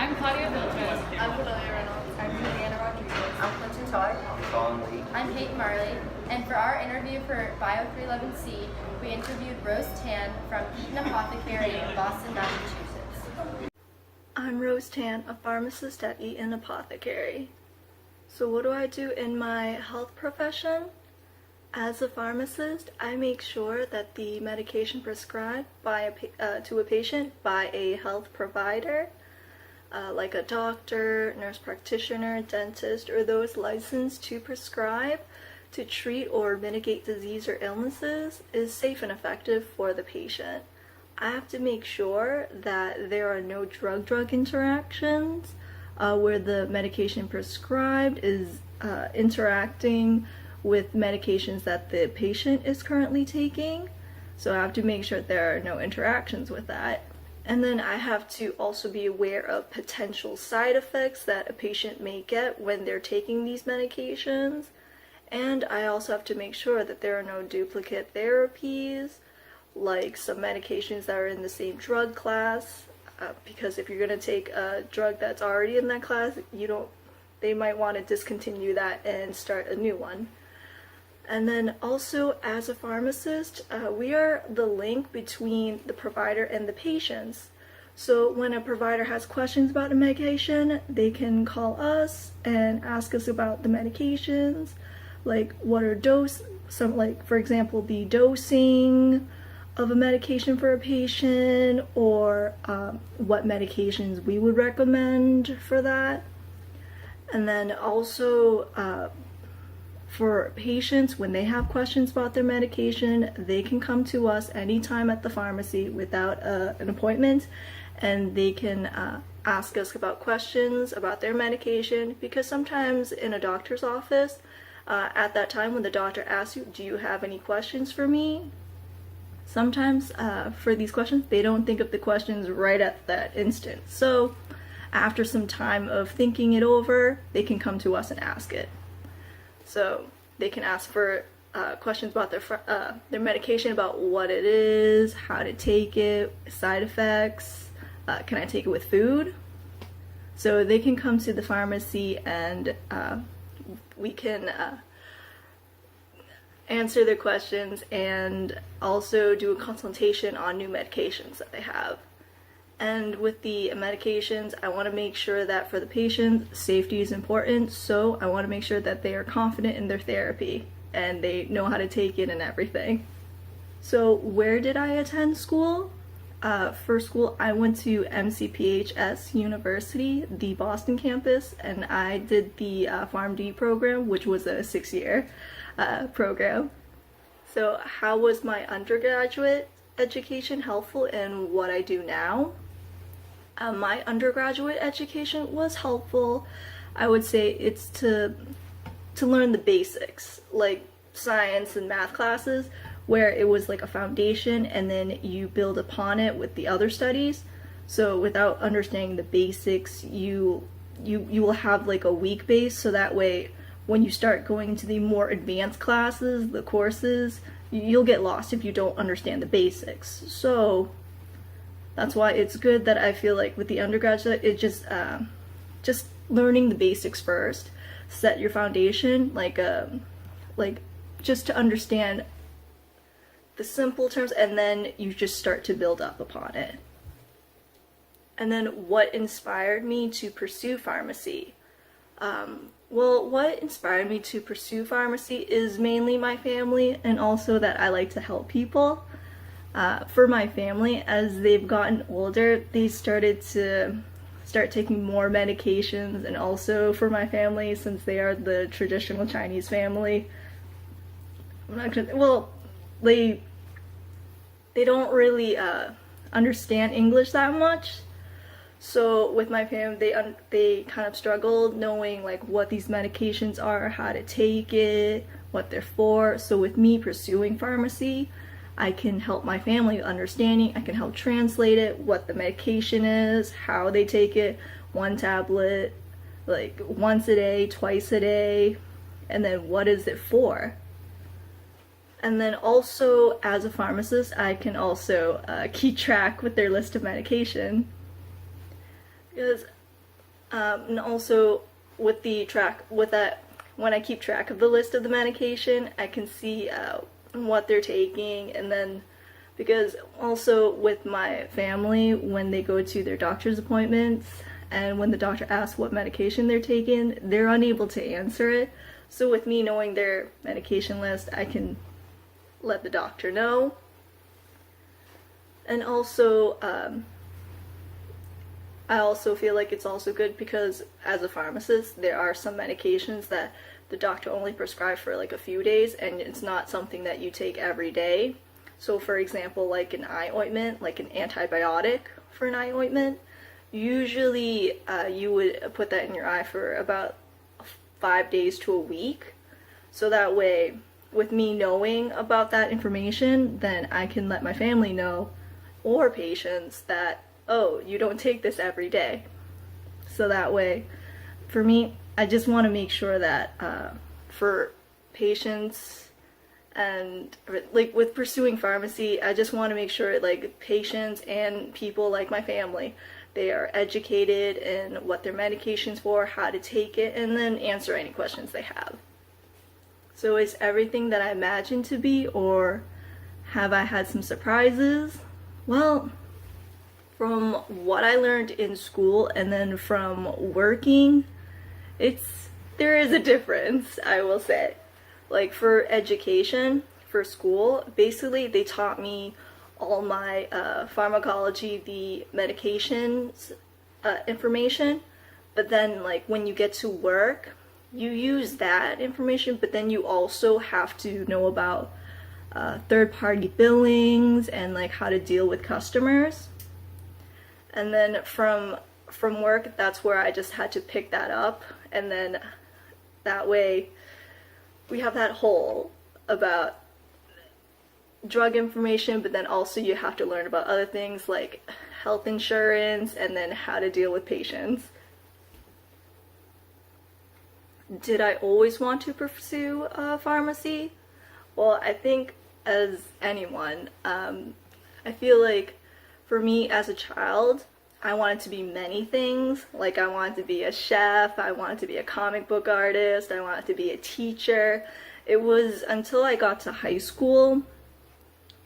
I'm Claudia Vilches. I'm Cornelia Reynolds. I'm Juliana Rodriguez. I'm Clinton Todd. I'm Sean Lee. I'm Kate Marley, and for our interview for Bio 311C, we interviewed Rose Tan from Eaton Apothecary in Boston, Massachusetts. I'm Rose Tan, a pharmacist at Eaton Apothecary. So what do I do in my health profession? As a pharmacist, I make sure that the medication prescribed to a patient by a health provider, like a doctor, nurse practitioner, dentist, or those licensed to prescribe to treat or mitigate disease or illnesses, is safe and effective for the patient. I have to make sure that there are no drug-drug interactions where the medication prescribed is interacting with medications that the patient is currently taking. So I have to make sure there are no interactions with that. And then I have to also be aware of potential side effects that a patient may get when they're taking these medications. And I also have to make sure that there are no duplicate therapies, like some medications that are in the same drug class, because if you're going to take a drug that's already in that class, they might want to discontinue that and start a new one. And then also, as a pharmacist, we are the link between the provider and the patients. So when a provider has questions about a medication, they can call us and ask us about the medications, like what are for example, the dosing of a medication for a patient, or what medications we would recommend for that. And then also, for patients, when they have questions about their medication, they can come to us anytime at the pharmacy without an appointment, and they can ask us about questions about their medication, because sometimes in a doctor's office, at that time when the doctor asks you, do you have any questions for me? Sometimes for these questions, they don't think of the questions right at that instant. So after some time of thinking it over, they can come to us and ask it. So they can ask for questions about their medication, about what it is, how to take it, side effects, can I take it with food? So they can come to the pharmacy and we can answer their questions and also do a consultation on new medications that they have. And with the medications, I want to make sure that for the patient, safety is important, so I want to make sure that they are confident in their therapy and they know how to take it and everything. So where did I attend school? For school, I went to MCPHS University, the Boston campus, and I did the PharmD program, which was a 6-year program. So how was my undergraduate education helpful in what I do now? My undergraduate education was helpful. I would say it's to learn the basics, like science and math classes, where it was like a foundation and then you build upon it with the other studies. So without understanding the basics, you will have like a weak base, so that way when you start going into the more advanced classes, the courses, you'll get lost if you don't understand the basics. So that's why it's good that I feel like with the undergraduate, it just learning the basics first, set your foundation, like just to understand the simple terms, and then you just start to build up upon it. And then what inspired me to pursue pharmacy? Well, what inspired me to pursue pharmacy is mainly my family, and also that I like to help people. For my family, as they've gotten older, they started taking more medications, and also for my family, since they are the traditional Chinese family, they don't really understand English that much. So with my family, they kind of struggled knowing like what these medications are, how to take it, what they're for. So with me pursuing pharmacy, I can help my family understanding, I can help translate it, what the medication is, how they take it, one tablet, like once a day, twice a day, and then what is it for. And then also, as a pharmacist, I can also keep track with their list of medication. Because And also with that, when I keep track of the list of the medication, I can see what they're taking. And then because also with my family, when they go to their doctor's appointments and when the doctor asks what medication they're taking, they're unable to answer it. So with me knowing their medication list, I can let the doctor know. And also, I also feel like it's also good because as a pharmacist, there are some medications that the doctor only prescribes for like a few days, and it's not something that you take every day. So for example, like an eye ointment, like an antibiotic for an eye ointment, usually you would put that in your eye for about 5 days to a week. So that way, with me knowing about that information, then I can let my family know, or patients, that, oh, you don't take this every day. So that way, for me, I just want to make sure that for patients and like with pursuing pharmacy, I just want to make sure like patients and people like my family, they are educated in what their medication's for, how to take it, and then answer any questions they have. So is everything that I imagined to be, or have I had some surprises? Well, from what I learned in school and then from working, there is a difference, I will say. Like for education, for school, basically they taught me all my pharmacology, the medications information, but then like when you get to work, you use that information, but then you also have to know about third-party billings and like how to deal with customers. And then from work, that's where I just had to pick that up, and then that way we have that whole about drug information, but then also you have to learn about other things like health insurance and then how to deal with patients. Did I always want to pursue pharmacy? Well, I think as anyone, I feel like for me as a child, I wanted to be many things. Like I wanted to be a chef, I wanted to be a comic book artist, I wanted to be a teacher. It was until I got to high school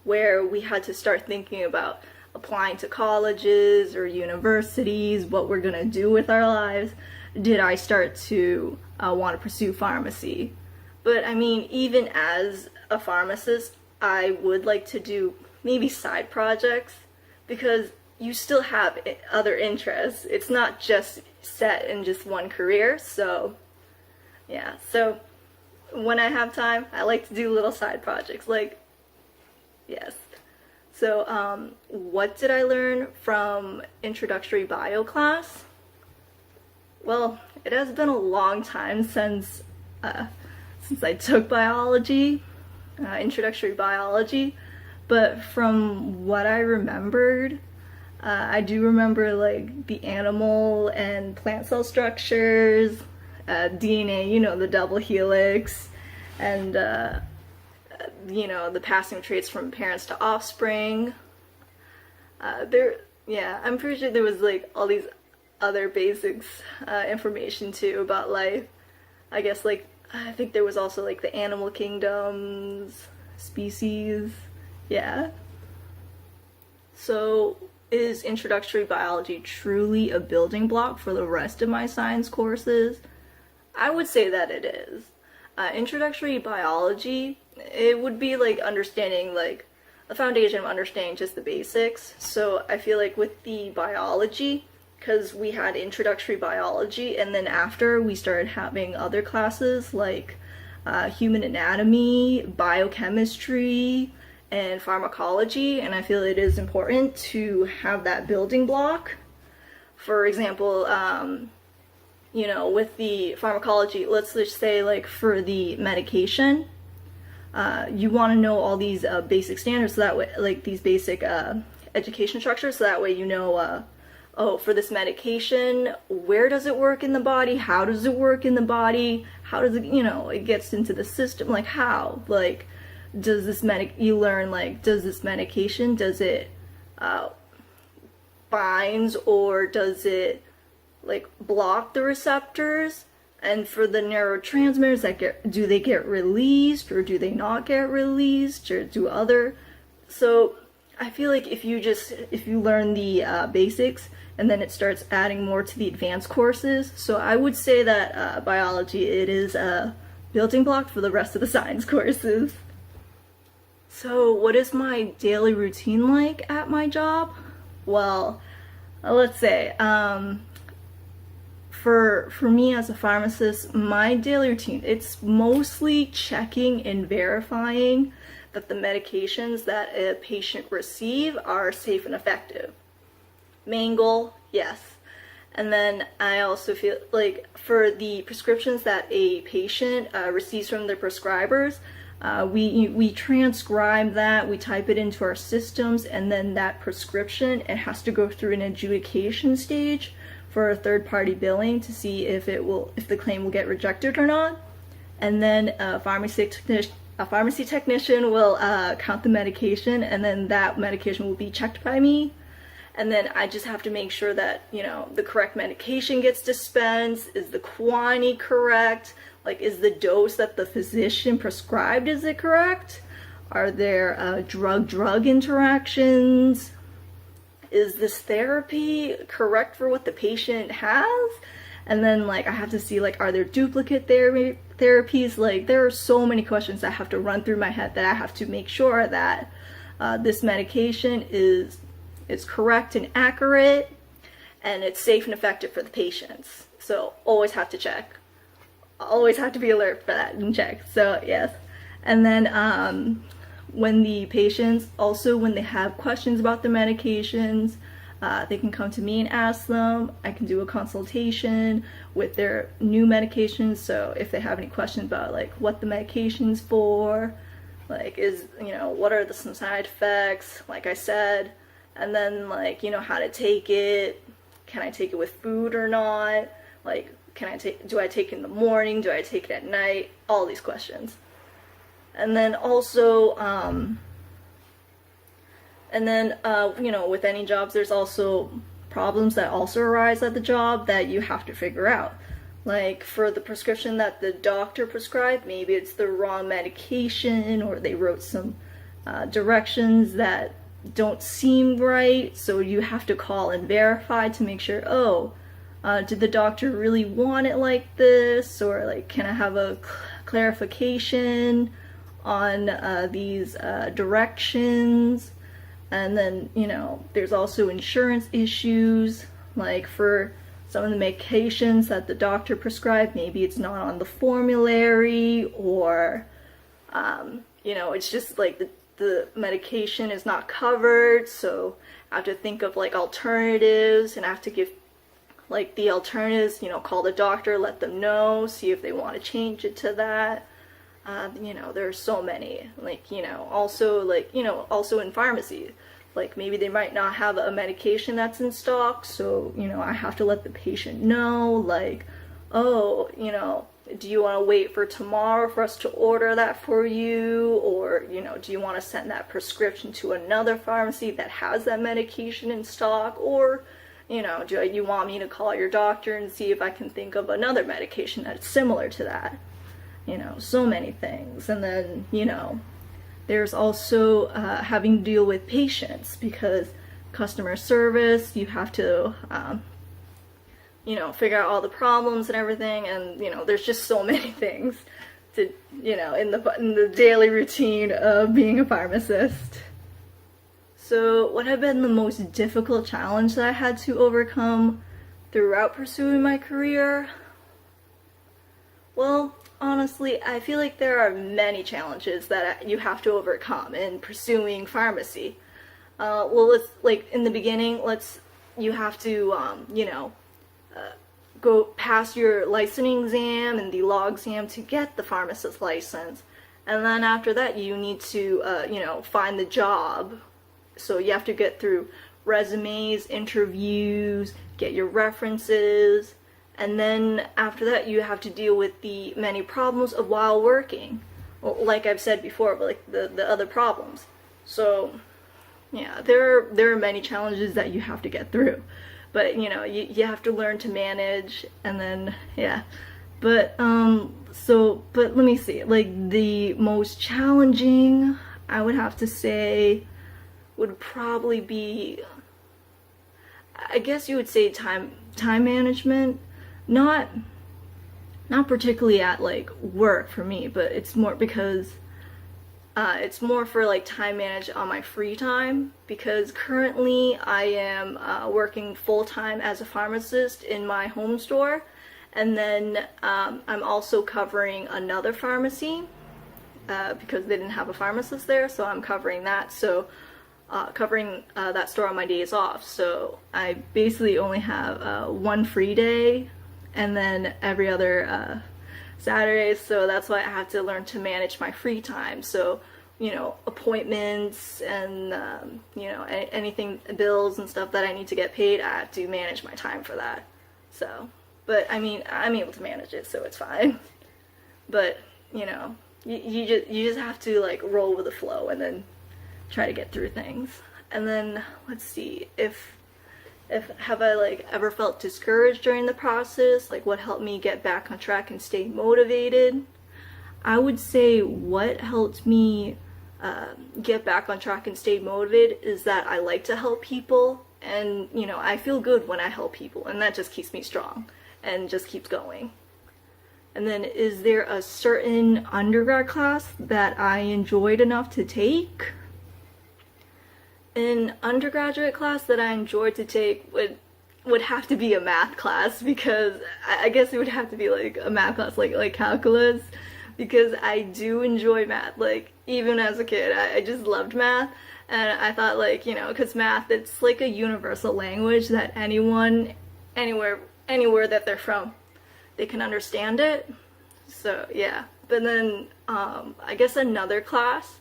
where we had to start thinking about applying to colleges or universities, what we're gonna do with our lives. Did I start to want to pursue pharmacy? But I mean, even as a pharmacist, I would like to do maybe side projects, because you still have other interests. It's not just set in just one career. So yeah, so when I have time, I like to do little side projects, like, yes. So what did I learn from introductory bio class? Well, it has been a long time since I took biology, introductory biology, but from what I remembered, I do remember like the animal and plant cell structures, DNA, you know, the double helix, and you know, the passing of traits from parents to offspring. I'm pretty sure there was like all these other basics information too about life. I guess like I think there was also like the animal kingdoms, species, yeah. So is introductory biology truly a building block for the rest of my science courses? I would say that it is. Introductory biology, it would be like understanding like a foundation of understanding just the basics. So I feel like with the biology, because we had introductory biology and then after we started having other classes like human anatomy, biochemistry, and pharmacology, and I feel it is important to have that building block. For example, you know, with the pharmacology, let's just say like for the medication, you want to know all these basic standards, so that way, like these basic education structures, so that way you know, oh, for this medication, where does it work in the body? How does it work in the body? How does it, you know, it gets into the system, like how, like, does this you learn like, does this medication, does it binds, or does it like block the receptors, and for the neurotransmitters do they get released or do they not get released, or do other. So I feel like if you learn the basics, and then it starts adding more to the advanced courses. So I would say that biology, it is a building block for the rest of the science courses. So what is my daily routine like at my job? Well, let's say, for me as a pharmacist, my daily routine, it's mostly checking and verifying that the medications that a patient receive are safe and effective. Main goal, yes. And then I also feel like for the prescriptions that a patient receives from their prescribers, we transcribe that, we type it into our systems, and then that prescription, it has to go through an adjudication stage for a third-party billing to see if the claim will get rejected or not. And then a pharmacy technician will count the medication, and then that medication will be checked by me. And then I just have to make sure that, the correct medication gets dispensed. Is the quantity correct? Like, is the dose that the physician prescribed, is it correct? Are there drug-drug interactions? Is this therapy correct for what the patient has? And then, like, I have to see, like, are there duplicate therapies? Like, there are so many questions that have to run through my head that I have to make sure that this medication is correct and accurate, and it's safe and effective for the patients. So always have to check. Always have to be alert for that and check. So yes. And then when the patients, also when they have questions about their medications, they can come to me and ask them. I can do a consultation with their new medications. So if they have any questions about like what the medication's for, like what are some side effects, like I said, and then like, how to take it. Can I take it with food or not? Like, do I take it in the morning? Do I take it at night? All these questions. And then also, with any jobs, there's also problems that also arise at the job that you have to figure out. Like for the prescription that the doctor prescribed, maybe it's the wrong medication, or they wrote some directions that don't seem right, so you have to call and verify to make sure, did the doctor really want it like this, or like, can I have a clarification on these directions? And then, there's also insurance issues, like for some of the medications that the doctor prescribed, maybe it's not on the formulary, or, it's just like the medication is not covered, so I have to think of like alternatives, and I have to give like the alternatives, call the doctor, let them know, see if they want to change it to that. There's so many, like, also in pharmacy, like maybe they might not have a medication that's in stock, so, I have to let the patient know, like, do you want to wait for tomorrow for us to order that for you? Or, do you want to send that prescription to another pharmacy that has that medication in stock? Or, do you want me to call your doctor and see if I can think of another medication that's similar to that? So many things. And then, there's also having to deal with patients, because customer service, you have to figure out all the problems and everything, and there's just so many things to in the daily routine of being a pharmacist. So what have been the most difficult challenge that I had to overcome throughout pursuing my career? Well, honestly, I feel like there are many challenges that you have to overcome in pursuing pharmacy. Let's, like, in the beginning, you have to go pass your licensing exam and the law exam to get the pharmacist license. And then after that, you need to, find the job. So you have to get through resumes, interviews, get your references. And then after that, you have to deal with the many problems of while working. Like I've said before, like the other problems. So, yeah, there are many challenges that you have to get through. but you have to learn to manage, and then yeah. But but let me see. Like the most challenging, I would have to say, would probably be, I guess you would say time management. Not particularly at like work for me, but it's more because it's more for like time managed on my free time, because currently I am working full-time as a pharmacist in my home store, and then I'm also covering another pharmacy because they didn't have a pharmacist there, so I'm covering that. So covering that store on my days off. So I basically only have one free day, and then every other Saturdays, so that's why I have to learn to manage my free time. So, appointments and, anything, bills and stuff that I need to get paid, I have to manage my time for that. So, but I mean, I'm able to manage it, so it's fine. But, you just have to like roll with the flow and then try to get through things. And then, let's see, if have I like ever felt discouraged during the process, like what helped me get back on track and stay motivated. I would say what helped me get back on track and stay motivated is that I like to help people, and I feel good when I help people, and that just keeps me strong and just keeps going. And then, is there a certain undergrad class that I enjoyed enough to take? An undergraduate class that I enjoyed to take would have to be a math class, because I guess it would have to be like a math class like calculus, because I do enjoy math. Like even as a kid, I just loved math, and I thought like because math, it's like a universal language that anyone anywhere that they're from, they can understand it. So yeah. But then I guess another class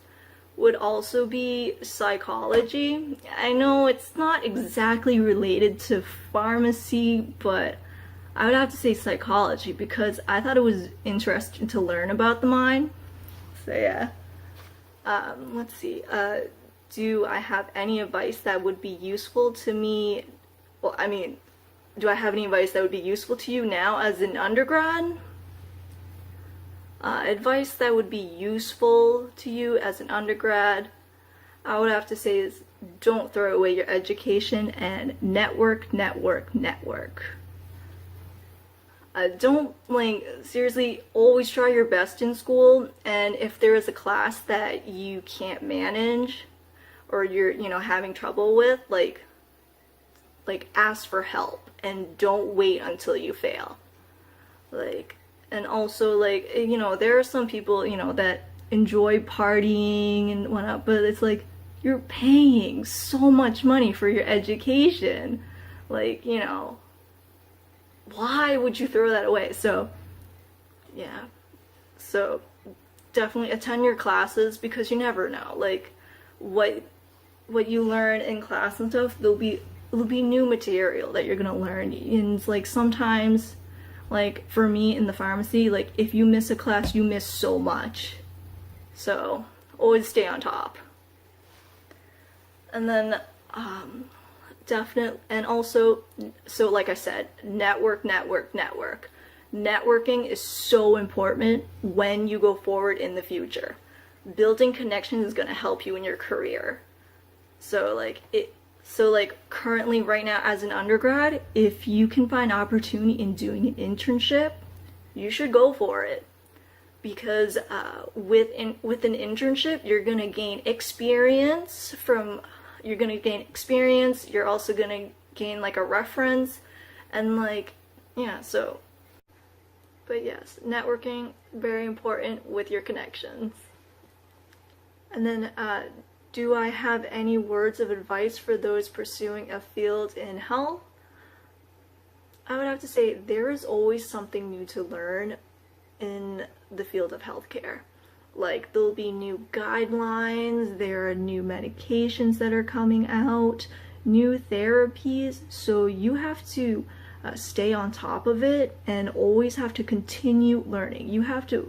would also be psychology. I know it's not exactly related to pharmacy, but I would have to say psychology, because I thought it was interesting to learn about the mind. So yeah. Let's see. Do I have any advice that would be useful to me? Well, I mean, do I have any advice that would be useful to you now as an undergrad? Advice that would be useful to you as an undergrad, I would have to say, is don't throw away your education and network. Don't, seriously, always try your best in school, and if there is a class that you can't manage or you're, having trouble with, like ask for help and don't wait until you fail. And also, there are some people, that enjoy partying and whatnot, but it's like, you're paying so much money for your education. Why would you throw that away? So, yeah. So, definitely attend your classes, because you never know. What you learn in class and stuff, it'll be new material that you're gonna learn. And, sometimes, for me in the pharmacy, if you miss a class, you miss so much. So always stay on top. And then definitely, and also, so like I said, network. Networking is so important when you go forward in the future. Building connections is going to help you in your career. So currently right now as an undergrad, if you can find opportunity in doing an internship, you should go for it. Because with an internship, you're going to gain experience. You're also going to gain a reference, and so. But yes, networking, very important with your connections. And then do I have any words of advice for those pursuing a field in health? I would have to say there is always something new to learn in the field of healthcare. There'll be new guidelines, there are new medications that are coming out, new therapies, so you have to stay on top of it and always have to continue learning. You gotta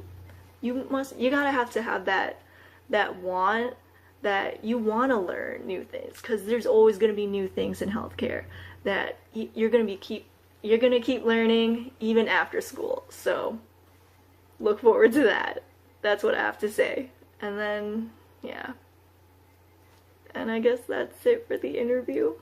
have to have that want that you want to learn new things, because there's always going to be new things in healthcare that you're going to keep learning even after school. So look forward to that. That's what I have to say. And then, yeah. And I guess that's it for the interview.